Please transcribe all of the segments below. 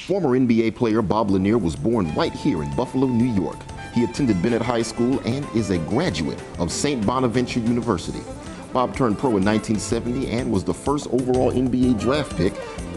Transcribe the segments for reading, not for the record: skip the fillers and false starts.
Former NBA player Bob Lanier was born right here in Buffalo, New York. He attended Bennett High School and is a graduate of St. Bonaventure University. Bob turned pro in 1970 and was the first overall NBA draft pick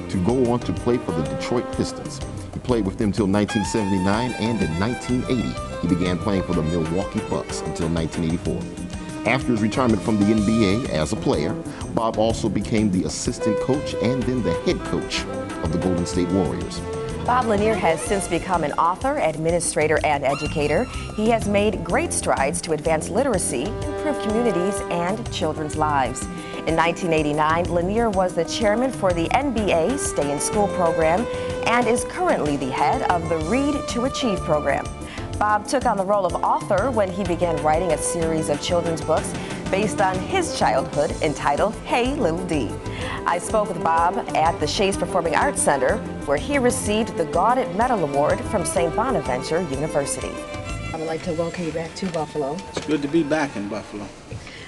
to go on to play for the Detroit Pistons. He played with them until 1979, and in 1980, he began playing for the Milwaukee Bucks until 1984. After his retirement from the NBA as a player, Bob also became the assistant coach and then the head coach of the Golden State Warriors. Bob Lanier has since become an author, administrator, and educator. He has made great strides to advance literacy, improve communities, and children's lives. In 1989, Lanier was the chairman for the NBA Stay in School program and is currently the head of the Read to Achieve program. Bob took on the role of author when he began writing a series of children's books based on his childhood entitled Hey Little D. I spoke with Bob at the Shays Performing Arts Center, where he received the Gaudet Medal Award from St. Bonaventure University. I would like to welcome you back to Buffalo. It's good to be back in Buffalo.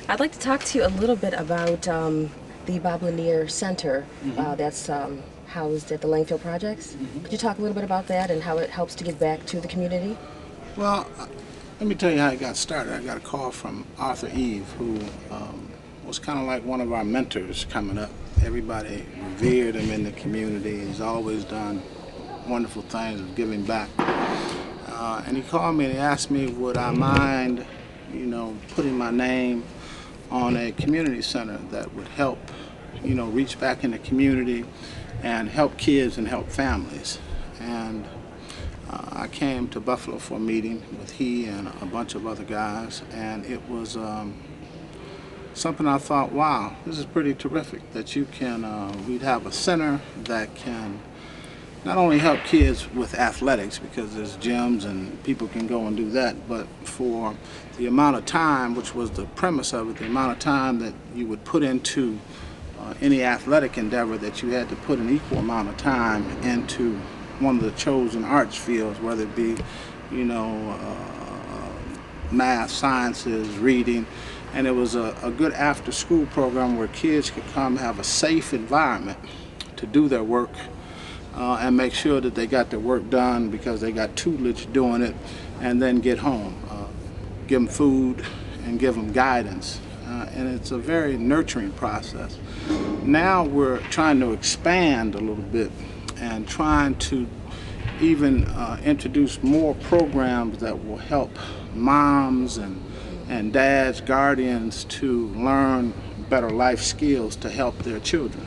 I'd like to talk to you a little bit about the Bob Lanier Center that's housed at the Langfield Projects. Could you talk a little bit about that and how it helps to give back to the community? Well, let me tell you how it got started. I got a call from Arthur Eve, who was kind of like one of our mentors coming up. Everybody revered him in the community. He's always done wonderful things of giving back. And he called me and he asked me, would I mind, putting my name on a community center that would help, reach back in the community and help kids and help families. And I came to Buffalo for a meeting with he and a bunch of other guys, and it was something I thought, wow, this is pretty terrific that you can, we'd have a center that can not only help kids with athletics, because there's gyms and people can go and do that, but for the amount of time, which was the premise of it, the amount of time that you would put into any athletic endeavor, that you had to put an equal amount of time into one of the chosen arts fields, whether it be, math, sciences, reading. And it was a good after-school program where kids could come have a safe environment to do their work and make sure that they got their work done because they got tutelage doing it, and then get home, give them food and give them guidance. And it's a very nurturing process. Now we're trying to expand a little bit and trying to even introduce more programs that will help moms and dads, guardians to learn better life skills to help their children.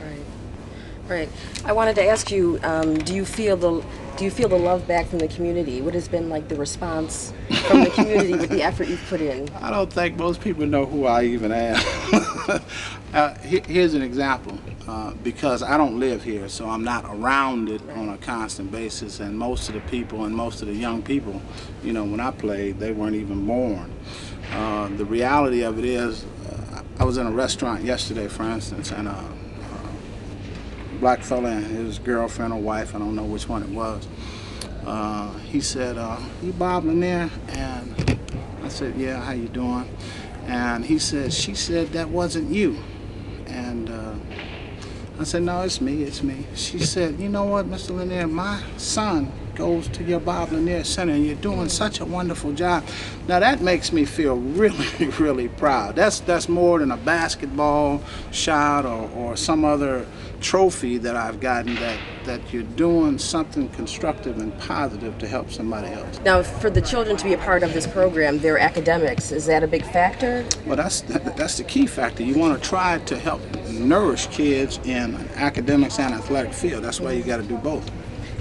Right. I wanted to ask you, do you feel the love back from the community? What has been like the response from the community with the effort you've put in? I don't think most people know who I even am. Here's an example, because I don't live here, so I'm not around it on a constant basis, and most of the people and most of the young people, when I played, they weren't even born. The reality of it is, I was in a restaurant yesterday, for instance, and a black fella and his girlfriend or wife, I don't know which one it was, he said, you Bob Lanier? And I said, yeah, how you doing? And he said, she said, that wasn't you. And I said, no, it's me, it's me. She said, you know what, Mr. Lanier, my son goes to your Bob Lanier Center, and you're doing such a wonderful job. Now that makes me feel really, really proud. That's more than a basketball shot or some other trophy that I've gotten, that you're doing something constructive and positive to help somebody else. Now, for the children to be a part of this program, their academics, is that a big factor? Well, that's the key factor. You want to try to help nourish kids in an academics and athletic field. That's why you got to do both.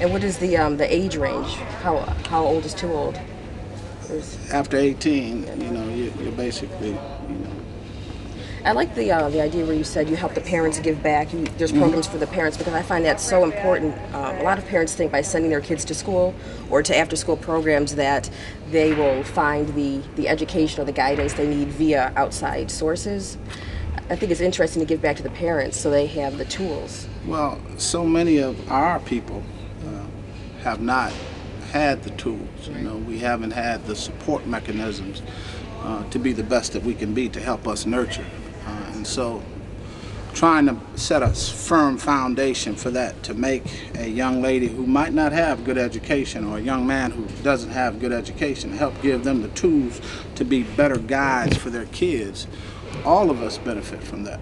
And what is the age range? How old is too old? After 18, you're basically, I like the idea where you said you help the parents give back. There's programs for the parents, because I find that so important. A lot of parents think by sending their kids to school or to after-school programs that they will find the education or the guidance they need via outside sources. I think it's interesting to give back to the parents so they have the tools. Well, so many of our people have not had the tools. We haven't had the support mechanisms to be the best that we can be, to help us nurture. And so trying to set a firm foundation for that, to make a young lady who might not have good education, or a young man who doesn't have good education, help give them the tools to be better guides for their kids. All of us benefit from that.